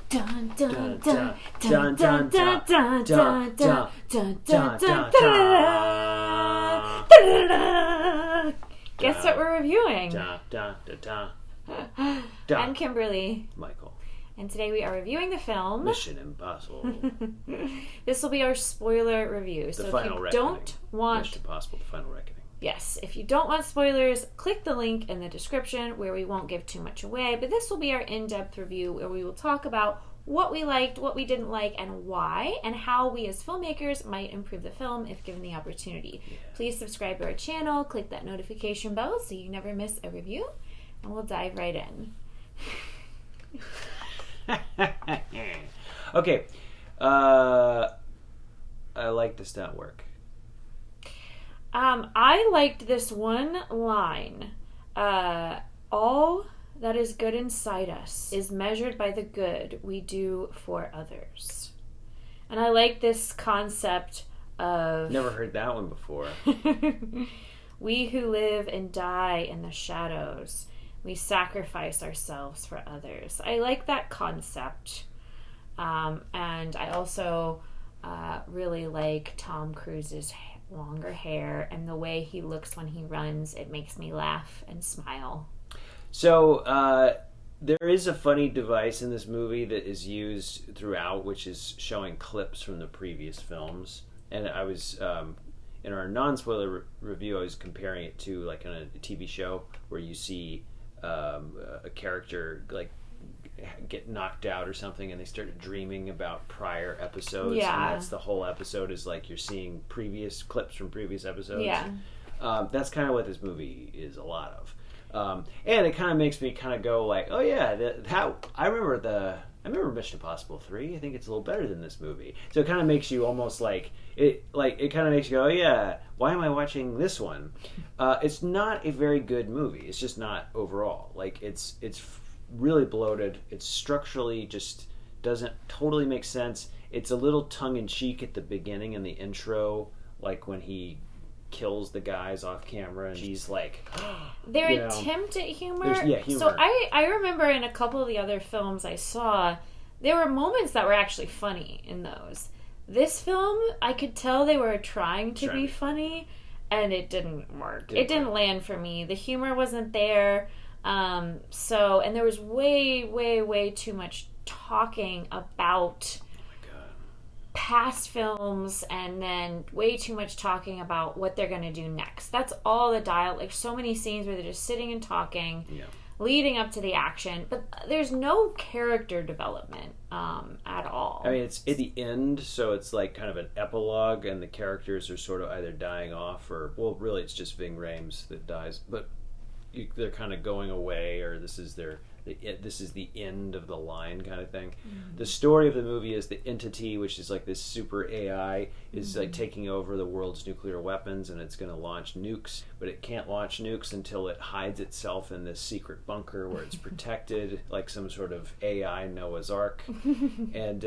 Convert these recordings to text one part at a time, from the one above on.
Dun dun dun dun dun dun dun dun dun dun dun dun dun. Guess what we're reviewing? I'm Kimberly. Michael. And today we are reviewing the film Mission Impossible. This will be our spoiler review. So if you don't want Mission Impossible: The Final Reckoning. Yes, if you don't want spoilers, click the link in the description where we won't give too much away. But this will be our in-depth review where we will talk about what we liked, what we didn't like, and why, and how we as filmmakers might improve the film if given the opportunity. Yeah. Please subscribe to our channel, click that notification bell so you never miss a review, and we'll dive right in. Okay. I like this not work. I liked this one line. All that is good inside us is measured by the good we do for others. And I like this concept of... Never heard that one before. We who live and die in the shadows, we sacrifice ourselves for others. I like that concept. And I also really like Tom Cruise's longer hair and the way he looks when he runs. It makes me laugh and smile. So there is a funny device in this movie that is used throughout, which is showing clips from the previous films. And I was in our non-spoiler review, I was comparing it to like on a TV show where you see a character like get knocked out or something and they start dreaming about prior episodes. Yeah. And that's the whole episode, is like you're seeing previous clips from previous episodes. Yeah. That's kind of what this movie is a lot of. And it kind of makes me kind of go like, oh yeah, I remember Mission Impossible 3. I think it's a little better than this movie. So it kind of makes you almost like it kind of makes you go, oh yeah, why am I watching this one? It's not a very good movie. It's just not overall. Like it's really bloated. It's structurally just doesn't totally make sense. It's a little tongue-in-cheek at the beginning in the intro, like when he kills the guys off camera and she's like their attempt at humor. Humor. So I remember in a couple of the other films I saw, there were moments that were actually funny in those. This film, I could tell they were trying to be funny, and it didn't work. It didn't land for me. The humor wasn't there. And there was way too much talking about past films, and then way too much talking about what they're going to do next. That's all the dialogue. Like so many scenes where they're just sitting and talking, leading up to the action, but there's no character development at all. I mean, it's at the end, so it's like kind of an epilogue, and the characters are sort of either dying off, or well, really, it's just Ving Rhames that dies, but they're kind of going away, or this is the end of the line kind of thing. Mm-hmm. The story of the movie is the entity, which is like this super AI, is like taking over the world's nuclear weapons, and it's going to launch nukes, but it can't launch nukes until it hides itself in this secret bunker where it's protected, like some sort of AI Noah's Ark. And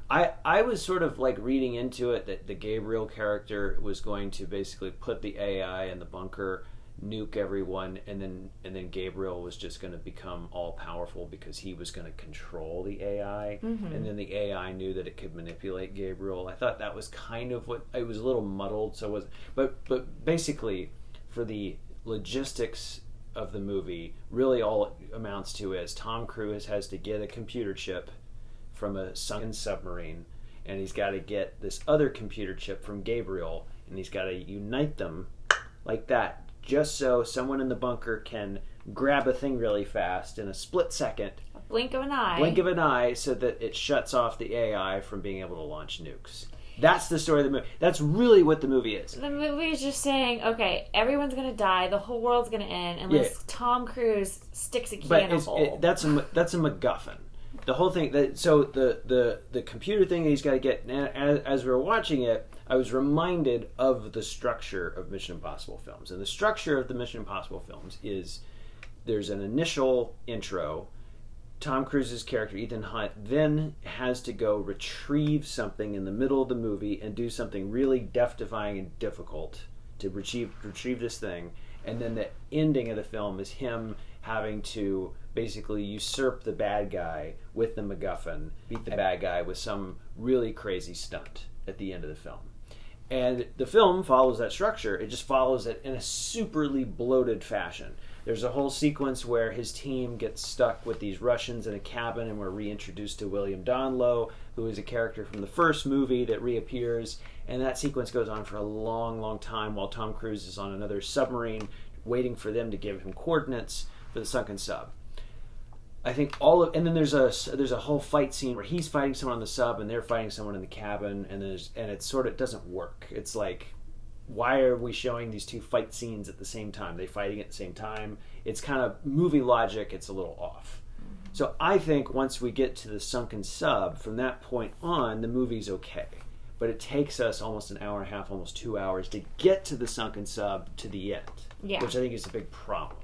I was sort of like reading into it that the Gabriel character was going to basically put the AI in the bunker, nuke everyone, and then Gabriel was just going to become all powerful because he was going to control the AI, and then the AI knew that it could manipulate Gabriel. I thought that was kind of what it was, a little muddled. But basically, for the logistics of the movie, really all it amounts to is Tom Cruise has to get a computer chip from a sunken submarine, and he's got to get this other computer chip from Gabriel, and he's got to unite them like that, just so someone in the bunker can grab a thing really fast in a split second. A blink of an eye. Blink of an eye, so that it shuts off the AI from being able to launch nukes. That's the story of the movie. That's really what the movie is. The movie is just saying, okay, everyone's going to die, the whole world's going to end, unless Tom Cruise sticks a key in a hole. That's a MacGuffin. The whole thing. So the computer thing that he's got to get, as we were watching it, I was reminded of the structure of Mission Impossible films. And the structure of the Mission Impossible films is there's an initial intro. Tom Cruise's character, Ethan Hunt, then has to go retrieve something in the middle of the movie and do something really death-defying and difficult to retrieve this thing. And then the ending of the film is him having to basically usurp the bad guy with the MacGuffin, beat the bad guy with some really crazy stunt at the end of the film. And the film follows that structure. It just follows it in a superly bloated fashion. There's a whole sequence where his team gets stuck with these Russians in a cabin, and we're reintroduced to William Donlow, who is a character from the first movie that reappears. And that sequence goes on for a long, long time while Tom Cruise is on another submarine waiting for them to give him coordinates for the sunken sub. I think and then there's a whole fight scene where he's fighting someone on the sub and they're fighting someone in the cabin, and it doesn't work. It's like, why are we showing these two fight scenes at the same time? They fighting at the same time. It's kind of movie logic. It's a little off. So I think once we get to the sunken sub, from that point on, the movie's okay. But it takes us almost an hour and a half, almost 2 hours to get to the sunken sub to the end, which I think is a big problem.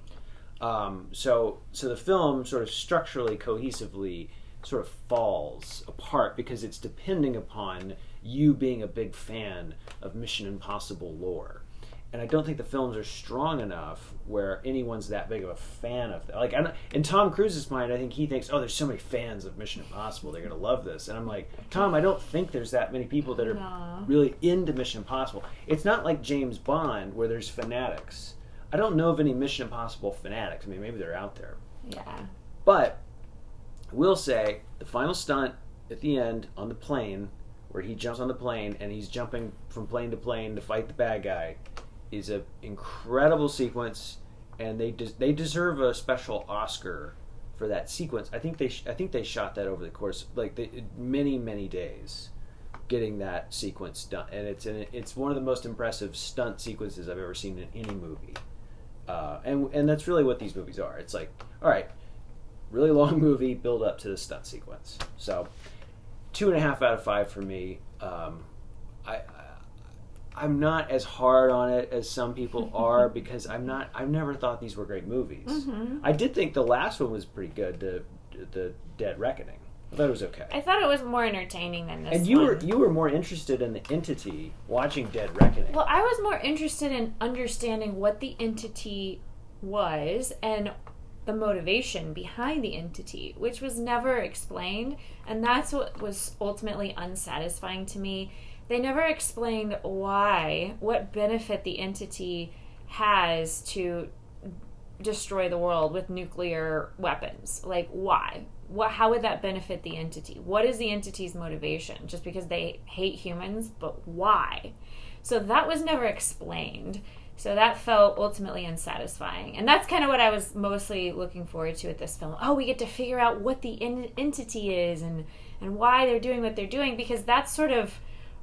So the film sort of structurally, cohesively sort of falls apart because it's depending upon you being a big fan of Mission Impossible lore. And I don't think the films are strong enough where anyone's that big of a fan of that. Like, in Tom Cruise's mind, I think he thinks, oh, there's so many fans of Mission Impossible, they're going to love this. And I'm like, Tom, I don't think there's that many people that are really into Mission Impossible. It's not like James Bond where there's fanatics. I don't know of any Mission Impossible fanatics. I mean, maybe they're out there. Yeah. But I will say the final stunt at the end on the plane, where he jumps on the plane and he's jumping from plane to plane to fight the bad guy, is an incredible sequence, and they deserve a special Oscar for that sequence. I think they shot that over the course many days, getting that sequence done, and it's one of the most impressive stunt sequences I've ever seen in any movie. And that's really what these movies are. It's like, all right, really long movie, build up to the stunt sequence. So 2.5 out of 5 for me. I'm not as hard on it as some people are because I've never thought these were great movies. Mm-hmm. I did think the last one was pretty good, the Dead Reckoning. I thought it was okay. I thought it was more entertaining than this. And you were more interested in the Entity watching Dead Reckoning. Well, I was more interested in understanding what the Entity was and the motivation behind the Entity, which was never explained, and that's what was ultimately unsatisfying to me. They never explained what benefit the Entity has to destroy the world with nuclear weapons. Like, why? How would that benefit the Entity? What is the Entity's motivation? Just because they hate humans? But why? So that was never explained. So that felt ultimately unsatisfying. And that's kind of what I was mostly looking forward to at this film. Oh, we get to figure out what the Entity is and why they're doing what they're doing, because that's sort of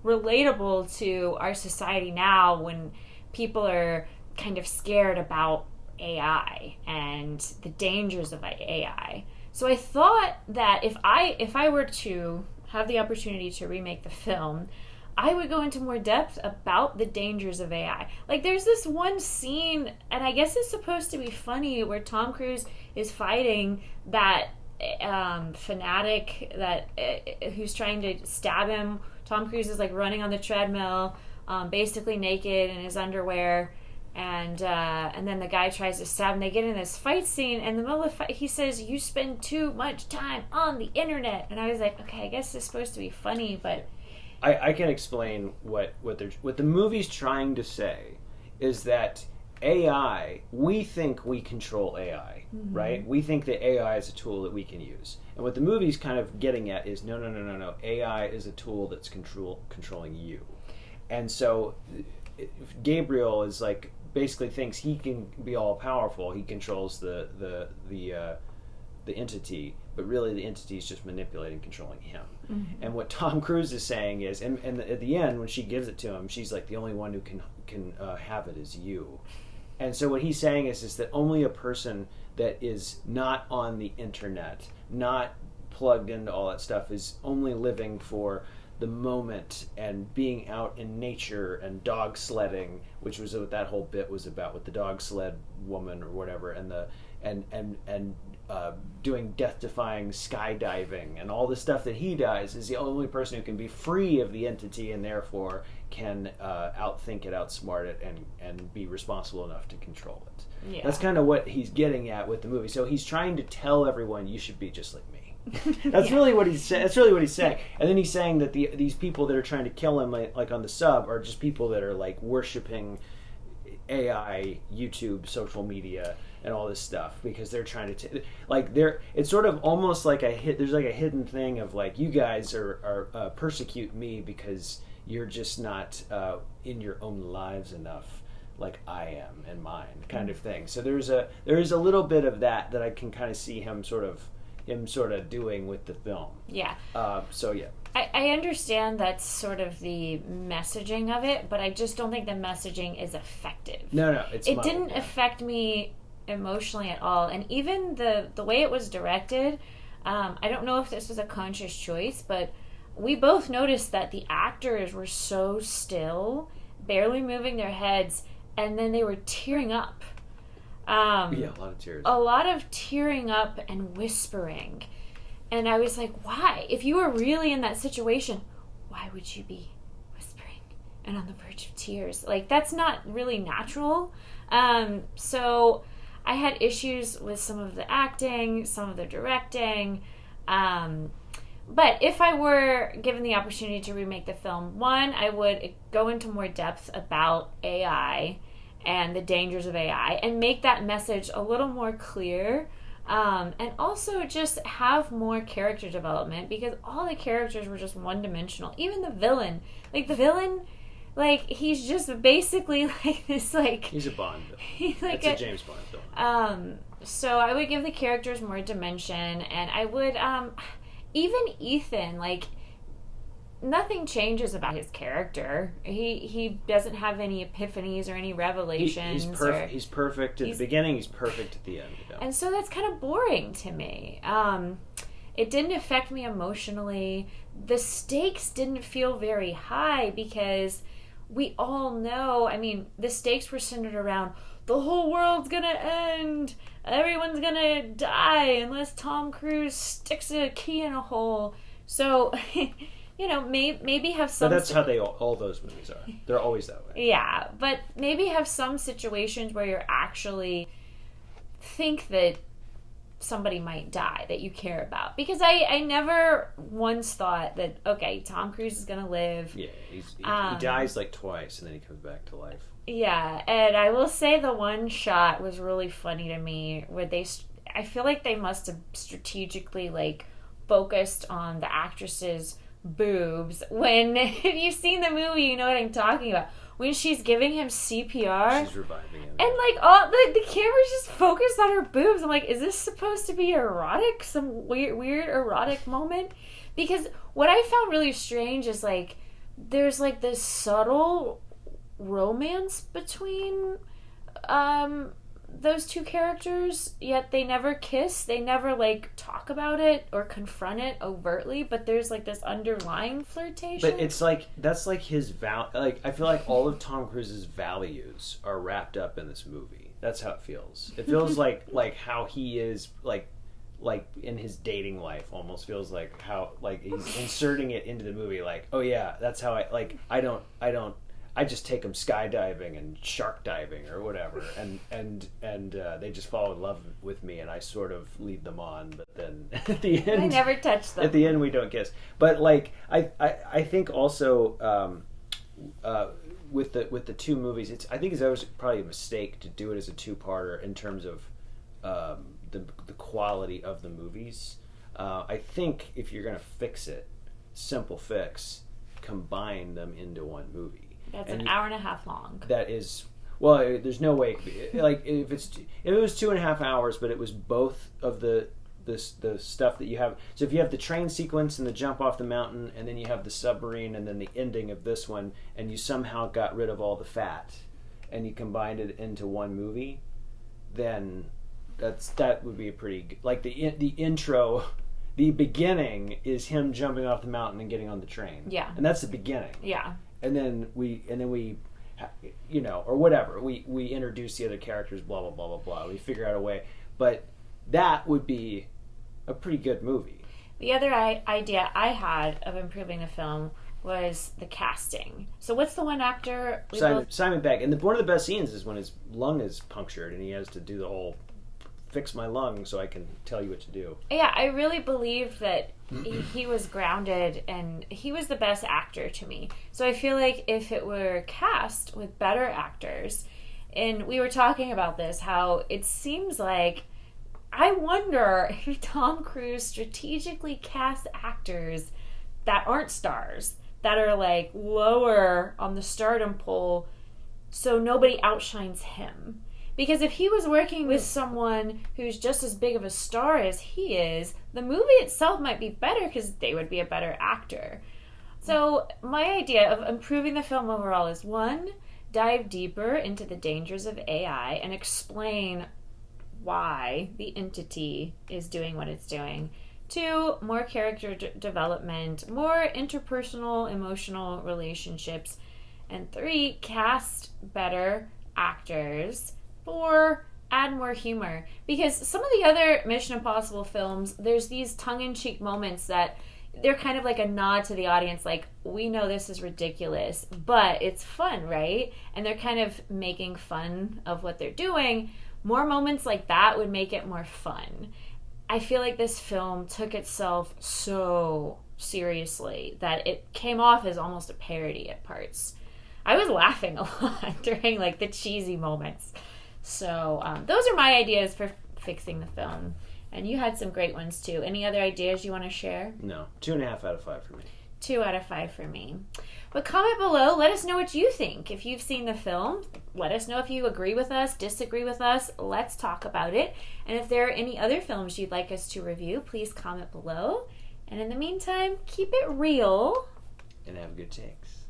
relatable to our society now when people are kind of scared about AI and the dangers of AI. So I thought that if I were to have the opportunity to remake the film, I would go into more depth about the dangers of AI. Like, there's this one scene, and I guess it's supposed to be funny, where Tom Cruise is fighting that fanatic who's trying to stab him. Tom Cruise is like running on the treadmill, basically naked in his underwear, and then the guy tries to stab him. They get in this fight scene, and in the middle of the fight, he says, "You spend too much time on the internet." And I was like, okay, I guess it's supposed to be funny, but I can explain what the movie's trying to say is that AI, we think we control AI, mm-hmm. right? We think that AI is a tool that we can use. And what the movie's kind of getting at is, no. AI is a tool that's controlling you. And so Gabriel is like, basically thinks he can be all powerful. He controls the entity, but really the entity is just manipulating, controlling him. Mm-hmm. And what Tom Cruise is saying is, and at the end when she gives it to him, she's like, the only one who can have it is you. And so what he's saying is that only a person that is not on the internet, not plugged into all that stuff, is only living for the moment and being out in nature and dog sledding, which was what that whole bit was about with the dog sled woman or whatever, and doing death-defying skydiving and all the stuff that he does, is the only person who can be free of the entity and therefore can outthink it, outsmart it, and be responsible enough to control it. Yeah. That's kind of what he's getting at with the movie. So he's trying to tell everyone, you should be just like me. That's really what he's saying. That's really what he's saying. And then he's saying that these people that are trying to kill him, like on the sub, are just people that are like worshiping AI, YouTube, social media, and all this stuff because they're trying to it's sort of almost like there's like a hidden thing of like, you guys are persecute me because you're just not in your own lives enough like I am in mine, kind of thing. So there is a little bit of that I can kind of see him sort of doing with the film. Yeah. So yeah. I understand that's sort of the messaging of it, but I just don't think the messaging is effective. No, it didn't affect me emotionally at all. And even the way it was directed, I don't know if this was a conscious choice, but we both noticed that the actors were so still, barely moving their heads, and then they were tearing up. Yeah, a lot of tears. A lot of tearing up and whispering. And I was like, why? If you were really in that situation, why would you be whispering and on the verge of tears? Like, that's not really natural. So I had issues with some of the acting, some of the directing. But if I were given the opportunity to remake the film, one, I would go into more depth about AI and the dangers of AI and make that message a little more clear. And also just have more character development, because all the characters were just one-dimensional. Even the villain. He's just basically like this, like... He's a Bond villain. He's like a James Bond villain. So I would give the characters more dimension, and I would, even Ethan, like... Nothing changes about his character. He doesn't have any epiphanies or any revelations. He's perfect at the beginning. He's perfect at the end. You know? And so that's kind of boring to me. It didn't affect me emotionally. The stakes didn't feel very high because we all know. I mean, the stakes were centered around the whole world's gonna end. Everyone's gonna die unless Tom Cruise sticks a key in a hole. So. You know, maybe have some... But that's how all those movies are. They're always that way. Yeah, but maybe have some situations where you're actually think that somebody might die that you care about. Because I never once thought that, okay, Tom Cruise is going to live. Yeah, he dies like twice and then he comes back to life. Yeah, and I will say the one shot was really funny to me where I feel like they must have strategically, like, focused on the actress's boobs when if you've seen the movie you know what I'm talking about, when she's giving him CPR, she's reviving him, and like all the camera's just focused on her boobs. I'm like, is this supposed to be erotic, some weird erotic moment? Because what I found really strange is like there's like this subtle romance between those two characters, yet they never kiss. They never like talk about it or confront it overtly, but there's like this underlying flirtation. But it's like that's like his like I feel like all of Tom Cruise's values are wrapped up in this movie. That's how it feels. It feels like how he is like in his dating life almost feels like how like he's inserting it into the movie, like, oh yeah, that's how I just take them skydiving and shark diving or whatever, and they just fall in love with me, and I sort of lead them on. But then at the end, I never touch them. At the end, we don't kiss. But like I think also with the two movies, I think it's always probably a mistake to do it as a two-parter in terms of the quality of the movies. I think if you're gonna fix it, simple fix, combine them into one movie. That's an hour and a half long. That is, well, there's no way. Like if it was 2.5 hours, but it was both of the stuff that you have. So if you have the train sequence and the jump off the mountain, and then you have the submarine, and then the ending of this one, and you somehow got rid of all the fat, and you combined it into one movie, then that would be a pretty good, like the intro. The beginning is him jumping off the mountain and getting on the train. Yeah, and that's the beginning. Yeah. And then we, you know, or whatever. We introduce the other characters, blah blah blah blah blah. We figure out a way, but that would be a pretty good movie. The other idea I had of improving the film was the casting. So what's the one actor? Simon Pegg. And one of the best scenes is when his lung is punctured and he has to do the whole fix my lung so I can tell you what to do. Yeah, I really believe that he was grounded and he was the best actor to me. So I feel like if it were cast with better actors, and we were talking about this, how it seems like, I wonder if Tom Cruise strategically casts actors that aren't stars, that are like lower on the stardom pole, so nobody outshines him. Because if he was working with someone who's just as big of a star as he is, the movie itself might be better because they would be a better actor. So my idea of improving the film overall is, 1, dive deeper into the dangers of AI and explain why the entity is doing what it's doing. 2, more character development, more interpersonal, emotional relationships. And 3, cast better actors. 4, add more humor. Because some of the other Mission Impossible films, there's these tongue-in-cheek moments that they're kind of like a nod to the audience, like, we know this is ridiculous, but it's fun, right? And they're kind of making fun of what they're doing. More moments like that would make it more fun. I feel like this film took itself so seriously that it came off as almost a parody at parts. I was laughing a lot during like the cheesy moments. So those are my ideas for fixing the film. And you had some great ones too. Any other ideas you want to share? No. 2.5 out of 5 for me. 2 out of 5 for me. But comment below. Let us know what you think. If you've seen the film, let us know if you agree with us, disagree with us. Let's talk about it. And if there are any other films you'd like us to review, please comment below. And in the meantime, keep it real. And have good takes.